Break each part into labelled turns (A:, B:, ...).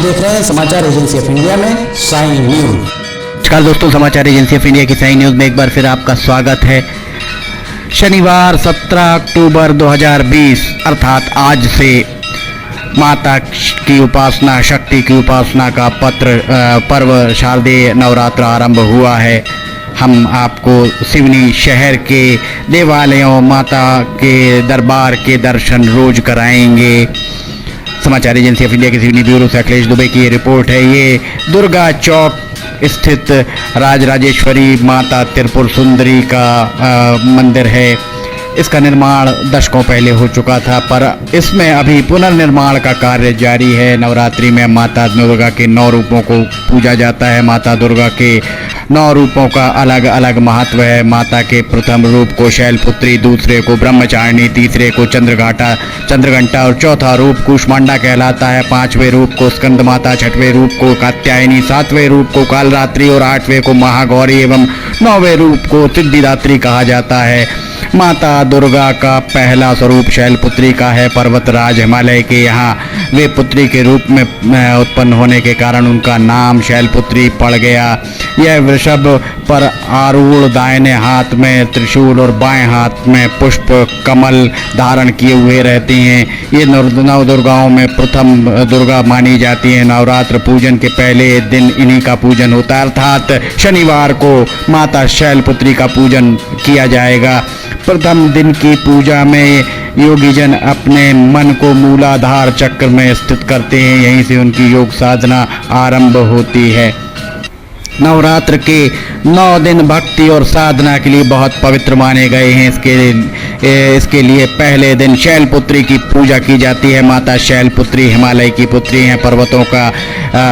A: देख रहे हैं समाचार एजेंसी ऑफ इंडिया में साई न्यूज।
B: नमस्कार दोस्तों, समाचार एजेंसी ऑफ इंडिया की साई न्यूज में एक बार फिर आपका स्वागत है। शनिवार 17 अक्टूबर 2020 अर्थात आज से माता की उपासना, शक्ति की उपासना का पर्व शारदीय नवरात्र आरंभ हुआ है। हम आपको सिवनी शहर के देवालयों, माता के दरबार के दर्शन रोज कराएंगे। समाचार एजेंसी ऑफ इंडिया के सिवनी ब्यूरो से अखिलेश दुबे की ये रिपोर्ट है। ये दुर्गा चौक स्थित राजराजेश्वरी माता त्रिपुर सुंदरी का मंदिर है। इसका निर्माण दशकों पहले हो चुका था, पर इसमें अभी पुनर्निर्माण का कार्य जारी है। नवरात्रि में माता दुर्गा के 9 रूपों को पूजा जाता है। माता दुर्गा के 9 रूपों का अलग अलग महत्व है। माता के प्रथम रूप को शैलपुत्री, दूसरे को ब्रह्मचारिणी, तीसरे को चंद्रघंटा और चौथा रूप कूष्मांडा कहलाता है। 5वें रूप को स्कंद माता, 6वें रूप को कात्यायनी, 7वें रूप को कालरात्रि और 8वें को महागौरी एवं 9वें रूप को सिद्धिदात्री कहा जाता है। माता दुर्गा का पहला स्वरूप शैलपुत्री का है। पर्वतराज हिमालय के यहाँ वे पुत्री के रूप में उत्पन्न होने के कारण उनका नाम शैलपुत्री पड़ गया। यह वृषभ पर आरूढ़, दाहिने हाथ में त्रिशूल और बाएं हाथ में पुष्प कमल धारण किए हुए रहती हैं। ये नव दुर्गाओं में प्रथम दुर्गा मानी जाती है। नवरात्र पूजन के पहले दिन इन्हीं का पूजन होता है, अर्थात शनिवार को माता शैलपुत्री का पूजन किया जाएगा। प्रथम दिन की पूजा में योगीजन अपने मन को मूलाधार चक्र में स्थित करते हैं। यहीं से उनकी योग साधना आरंभ होती है। नवरात्र के 9 दिन भक्ति और साधना के लिए बहुत पवित्र माने गए हैं। इसके लिए पहले दिन शैलपुत्री की पूजा की जाती है। माता शैलपुत्री हिमालय की पुत्री हैं। पर्वतों का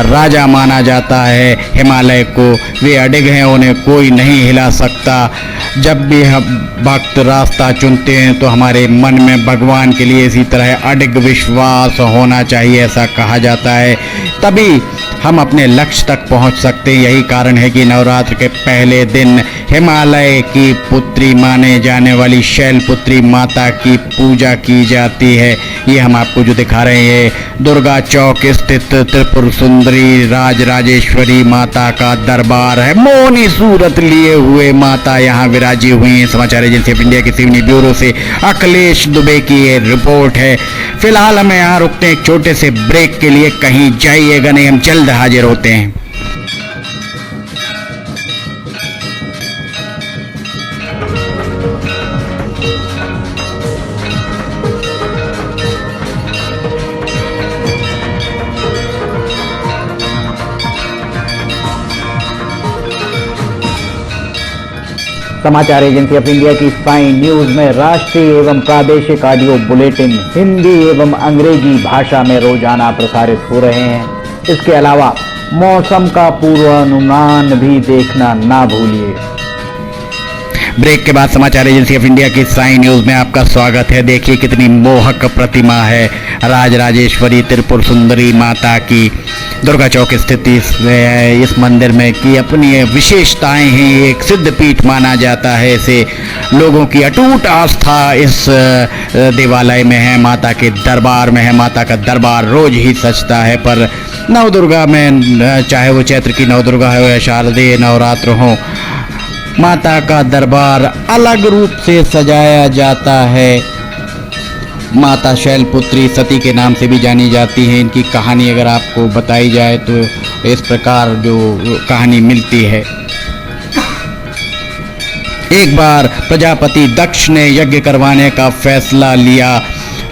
B: राजा माना जाता है हिमालय को। वे अडिग हैं, उन्हें कोई नहीं हिला सकता। जब भी हम भक्त रास्ता चुनते हैं तो हमारे मन में भगवान के लिए इसी तरह अडिग विश्वास होना चाहिए, ऐसा कहा जाता है। तभी हम अपने लक्ष्य तक पहुंच सकते हैं। यही कारण है कि नवरात्र के पहले दिन हिमालय की पुत्री माने जाने वाली शैलपुत्री माता की पूजा की जाती है। ये हम आपको जो दिखा रहे हैं, दुर्गा चौक स्थित त्रिपुर सुंदरी राजराजेश्वरी माता का दरबार है। मोहनी सूरत लिए हुए माता यहाँ विराजी हुई हैं। समाचार एजेंसी ऑफ इंडिया के सिवनी ब्यूरो से अखिलेश दुबे की ये रिपोर्ट है। फिलहाल हमें यहाँ रुकते हैं एक छोटे से ब्रेक के लिए। कहीं जाइएगा नहीं, हम जल्द हाजिर होते हैं।
C: समाचार एजेंसी ऑफ इंडिया की साई न्यूज में राष्ट्रीय एवं प्रादेशिक ऑडियो बुलेटिन हिंदी एवं अंग्रेजी भाषा में रोजाना प्रसारित हो रहे हैं। इसके अलावा मौसम का पूर्वानुमान भी देखना ना भूलिए।
B: ब्रेक के बाद समाचार एजेंसी ऑफ इंडिया की साई न्यूज में आपका स्वागत है। देखिए कितनी मोहक प्रतिमा है राजराजेश्वरी त्रिपुर सुंदरी माता की। दुर्गा चौक स्थित इस मंदिर में की अपनी विशेषताएं हैं। एक सिद्ध पीठ माना जाता है। इसे लोगों की अटूट आस्था इस देवालय में है, माता के दरबार में है। माता का दरबार रोज ही सजता है, पर नवदुर्गा में, चाहे वो चैत्र की नवदुर्गा हो या शारदीय नवरात्र हो, माता का दरबार अलग रूप से सजाया जाता है। माता शैलपुत्री सती के नाम से भी जानी जाती है। इनकी कहानी अगर आपको बताई जाए तो इस प्रकार जो कहानी मिलती है। एक बार प्रजापति दक्ष ने यज्ञ करवाने का फैसला लिया,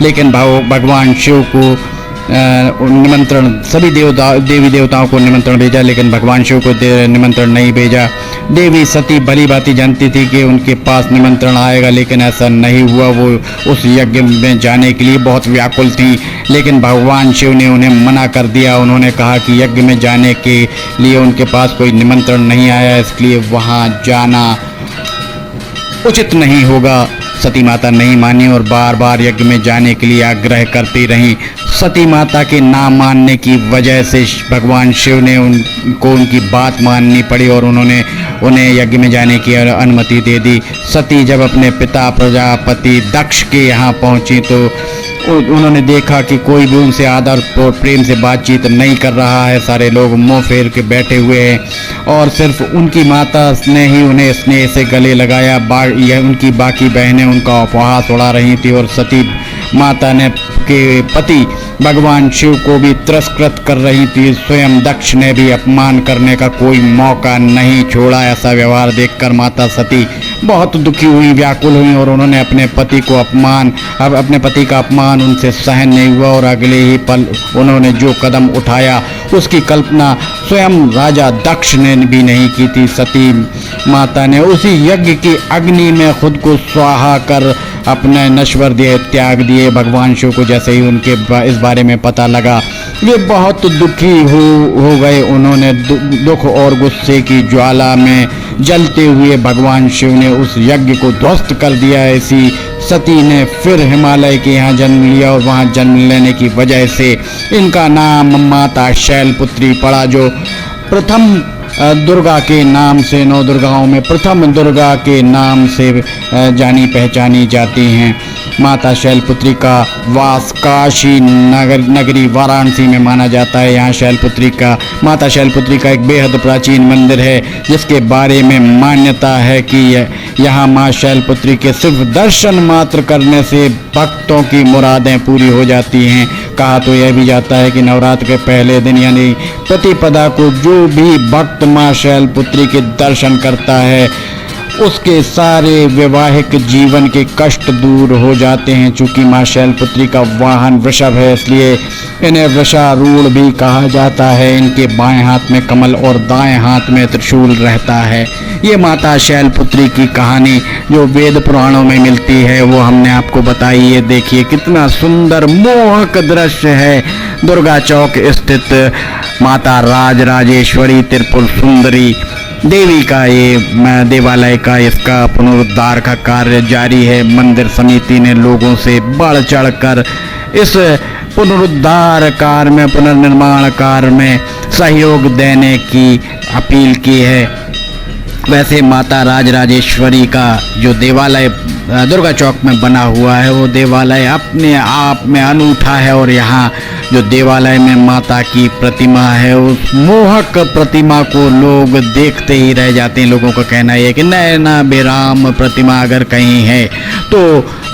B: लेकिन भगवान शिव को निमंत्रण, सभी देवी देवताओं को निमंत्रण भेजा, लेकिन भगवान शिव को निमंत्रण नहीं भेजा। देवी सती भली भांति जानती थी कि उनके पास निमंत्रण आएगा, लेकिन ऐसा नहीं हुआ। वो उस यज्ञ में जाने के लिए बहुत व्याकुल थी, लेकिन भगवान शिव ने उन्हें मना कर दिया। उन्होंने कहा कि यज्ञ में जाने के लिए उनके पास कोई निमंत्रण नहीं आया, इसलिए वहाँ जाना उचित नहीं होगा। सती माता नहीं मानी और बार बार यज्ञ में जाने के लिए आग्रह करती रहीं। सती माता के ना मानने की वजह से भगवान शिव ने उनको उनकी बात माननी पड़ी और उन्होंने उन्हें यज्ञ में जाने की अनुमति दे दी। सती जब अपने पिता प्रजापति दक्ष के यहाँ पहुँची तो उन्होंने देखा कि कोई भी उनसे आदर और प्रेम से बातचीत नहीं कर रहा है। सारे लोग मुंह फेर के बैठे हुए हैं और सिर्फ उनकी माता ने ही उन्हें स्नेह से गले लगाया। यह उनकी बाकी बहनें उनका उपहास उड़ा रही थी और सती माता ने के पति भगवान शिव को भी तिरस्कृत कर रही थी। स्वयं दक्ष ने भी अपमान करने का कोई मौका नहीं छोड़ा। ऐसा व्यवहार देखकर माता सती बहुत दुखी हुई, व्याकुल हुई और उन्होंने अपने पति का अपमान उनसे सहन नहीं हुआ और अगले ही पल उन्होंने जो कदम उठाया उसकी कल्पना स्वयं राजा दक्ष ने भी नहीं की थी। सती माता ने उसी यज्ञ की अग्नि में खुद को स्वाहा कर अपने नश्वर देह त्याग दिए। भगवान शिव को जैसे ही उनके इस बारे में पता लगा वे बहुत दुखी हो गए। उन्होंने दुख और गुस्से की ज्वाला में जलते हुए भगवान शिव ने उस यज्ञ को ध्वस्त कर दिया। ऐसी सती ने फिर हिमालय के यहाँ जन्म लिया और वहाँ जन्म लेने की वजह से इनका नाम माता शैलपुत्री पड़ा, जो प्रथम दुर्गा के नाम से, 9 दुर्गाओं में प्रथम दुर्गा के नाम से जानी पहचानी जाती हैं। माता शैलपुत्री का वास काशी नगरी वाराणसी में माना जाता है। यहाँ माता शैलपुत्री का एक बेहद प्राचीन मंदिर है जिसके बारे में मान्यता है कि यहाँ माँ शैलपुत्री के सिर्फ दर्शन मात्र करने से भक्तों की मुरादें पूरी हो जाती हैं। कहा तो यह भी जाता है कि नवरात्र के पहले दिन यानी प्रतिपदा को जो भी भक्त माँ शैलपुत्री के दर्शन करता है उसके सारे वैवाहिक जीवन के कष्ट दूर हो जाते हैं। चूँकि माँ शैलपुत्री का वाहन वृषभ है इसलिए इन्हें वृषारूढ़ भी कहा जाता है। इनके बाएं हाथ में कमल और दाएं हाथ में त्रिशूल रहता है। ये माता शैलपुत्री की कहानी जो वेद पुराणों में मिलती है वो हमने आपको बताई। ये देखिए कितना सुंदर मोहक दृश्य है। दुर्गा चौक स्थित माता राजराजेश्वरी त्रिपुर सुंदरी देवी का ये देवालय का इसका पुनरुद्धार का कार्य जारी है। मंदिर समिति ने लोगों से बढ़ चढ़कर इस पुनरुद्धार कार्य में, पुनर्निर्माण कार्य में सहयोग देने की अपील की है। वैसे माता राजराजेश्वरी का जो देवालय दुर्गा चौक में बना हुआ है वो देवालय अपने आप में अनूठा है और यहाँ जो देवालय में माता की प्रतिमा है उस मोहक प्रतिमा को लोग देखते ही रह जाते हैं। लोगों का कहना है कि नैना बेराम प्रतिमा अगर कहीं है तो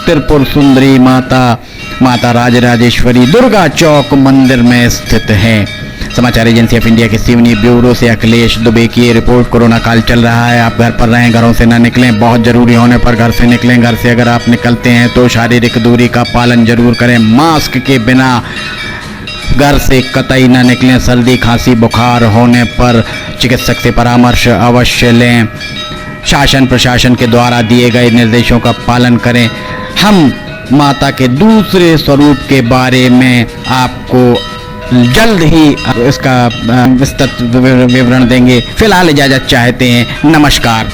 B: त्रिपुर सुंदरी माता राजराजेश्वरी दुर्गा चौक मंदिर में स्थित है। समाचार एजेंसी ऑफ इंडिया के सिवनी ब्यूरो से अखिलेश दुबे की रिपोर्ट। कोरोना काल चल रहा है, आप घर पर रहें, घरों से ना निकलें, बहुत जरूरी होने पर घर से निकलें। घर से अगर आप निकलते हैं तो शारीरिक दूरी का पालन जरूर करें। मास्क के बिना घर से कतई ना निकलें। सर्दी खांसी बुखार होने पर चिकित्सक से परामर्श अवश्य लें। शासन प्रशासन के द्वारा दिए गए निर्देशों का पालन करें। हम माता के दूसरे स्वरूप के बारे में आपको जल्द ही इसका विस्तृत विवरण देंगे। फिलहाल इजाजत चाहते हैं। नमस्कार।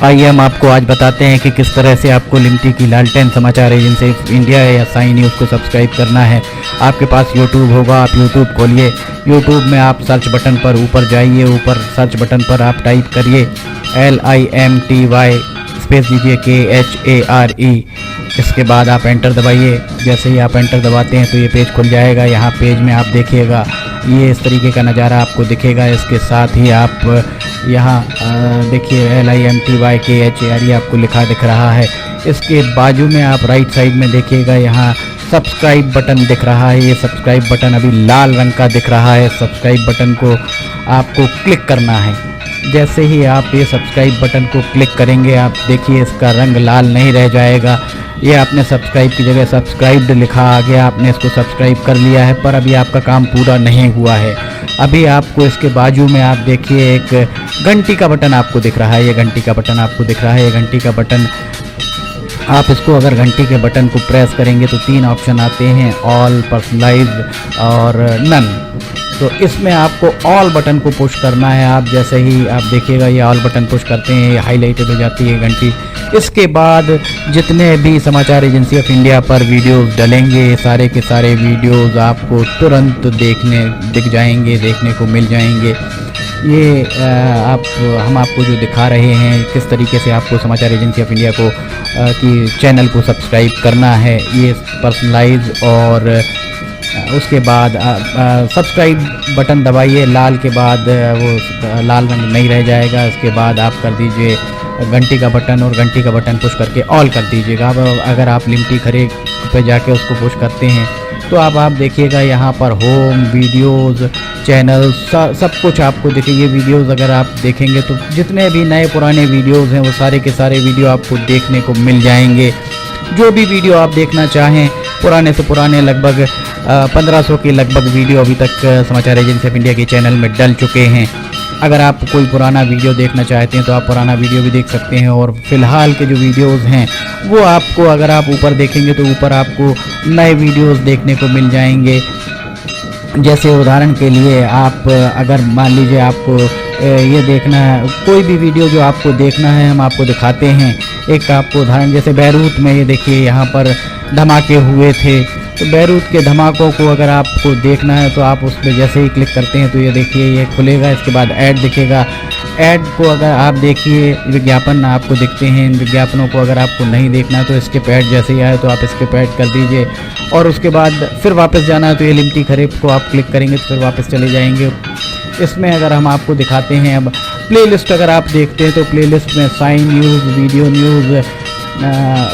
C: आइए हम आपको आज बताते हैं कि किस तरह से आपको लिमटी की लालटेन समाचार एजेंसी इंडिया या साई न्यूज़ को सब्सक्राइब करना है। आपके पास यूट्यूब होगा, आप यूट्यूब खोलिए। यूट्यूब में आप सर्च बटन पर ऊपर जाइए, ऊपर सर्च बटन पर आप टाइप करिए LIMTY स्पेस दीजिए KHARE। इसके बाद आप एंटर दबाइए। जैसे ही आप एंटर दबाते हैं तो ये पेज खुल जाएगा। यहाँ पेज में आप देखिएगा ये इस तरीके का नज़ारा आपको दिखेगा। इसके साथ ही आप यहाँ देखिए LIMTY KHARE आपको लिखा दिख रहा है। इसके बाजू में आप राइट साइड में देखिएगा यहाँ सब्सक्राइब बटन दिख रहा है। ये सब्सक्राइब बटन अभी लाल रंग का दिख रहा है। सब्सक्राइब बटन को आपको क्लिक करना है। जैसे ही आप ये सब्सक्राइब बटन को क्लिक करेंगे आप देखिए इसका रंग लाल नहीं रह जाएगा। ये आपने सब्सक्राइब की जगह सब्सक्राइब्ड लिखा आ गया, आपने इसको सब्सक्राइब कर लिया है, पर अभी आपका काम पूरा नहीं हुआ है। अभी आपको इसके बाजू में आप देखिए एक घंटी का बटन आपको दिख रहा है। ये घंटी का बटन आपको दिख रहा है। ये घंटी का बटन आप इसको अगर घंटी के बटन को प्रेस करेंगे तो 3 ऑप्शन आते हैं, ऑल, पर्सनलाइज्ड और नन। तो इसमें आपको ऑल बटन को पुश करना है। आप जैसे ही आप देखिएगा ये ऑल बटन पुश करते हैं, ये हाईलाइटेड हो जाती है घंटी। इसके बाद जितने भी समाचार एजेंसी ऑफ इंडिया पर वीडियोस डलेंगे, सारे के सारे वीडियोस आपको तुरंत दिख जाएंगे, देखने को मिल जाएंगे। ये हम आपको जो दिखा रहे हैं किस तरीके से आपको समाचार एजेंसी ऑफ इंडिया को की चैनल को सब्सक्राइब करना है, ये पर्सनलाइज। और उसके बाद सब्सक्राइब बटन दबाइए, लाल के बाद वो लाल रंग नहीं रह जाएगा। उसके बाद आप कर दीजिए घंटी का बटन, और घंटी का बटन पुश करके ऑल कर दीजिएगा। अब अगर आप लिमटी खरे पे जाके उसको पुश करते हैं तो आप देखिएगा यहाँ पर होम, वीडियोस, चैनल, सब कुछ आपको दिखेंगे। वीडियोस अगर आप देखेंगे तो जितने भी नए पुराने वीडियोस हैं वो सारे के सारे वीडियो आपको देखने को मिल जाएंगे। जो भी वीडियो आप देखना चाहें, पुराने से पुराने लगभग 1500 के लगभग वीडियो अभी तक समाचार एजेंसी ऑफ इंडिया के चैनल में डल चुके हैं। अगर आप कोई पुराना वीडियो देखना चाहते हैं तो आप पुराना वीडियो भी देख सकते हैं। और फिलहाल के जो वीडियोस हैं वो आपको, अगर आप ऊपर देखेंगे तो ऊपर आपको नए वीडियोस देखने को मिल जाएंगे। जैसे उदाहरण के लिए आप अगर मान लीजिए आपको ये देखना है, कोई भी वीडियो जो आपको देखना है हम आपको दिखाते हैं। एक आपको उदाहरण, जैसे बैरूत में ये देखिए यहाँ पर धमाके हुए थे, तो बैरूत के धमाकों को अगर आपको देखना है तो आप उस पर जैसे ही क्लिक करते हैं तो ये देखिए ये खुलेगा। इसके बाद ऐड दिखेगा। ऐड को अगर आप देखिए, विज्ञापन आपको दिखते हैं। इन विज्ञापनों को अगर आपको नहीं देखना है तो स्किप ऐड जैसे ही आए तो आप स्किप ऐड कर दीजिए। और उसके बाद फिर वापस जाना है तो ये लिमटी खरे को आप क्लिक करेंगे तो फिर वापस चले जाएंगे। इसमें अगर हम आपको दिखाते हैं, अब प्लेलिस्ट अगर आप देखते हैं तो प्लेलिस्ट में साइन news, video news,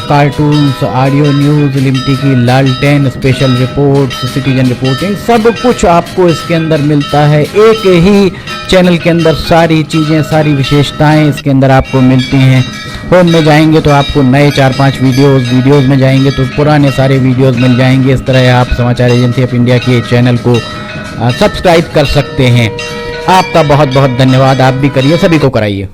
C: cartoons, audio news, Limti की लालटेन, स्पेशल रिपोर्ट्स, सिटीजन रिपोर्टिंग, सब कुछ आपको इसके अंदर मिलता है। एक ही चैनल के अंदर सारी चीज़ें, सारी विशेषताएं इसके अंदर आपको मिलती हैं। होम में जाएंगे तो आपको नए 4-5 वीडियोज़ में जाएंगे तो पुराने सारे वीडियोज़ मिल जाएंगे। इस तरह आप समाचार एजेंसी ऑफ इंडिया के चैनल को सब्सक्राइब कर सकते हैं। आपका बहुत बहुत धन्यवाद। आप भी करिए, सभी को कराइए।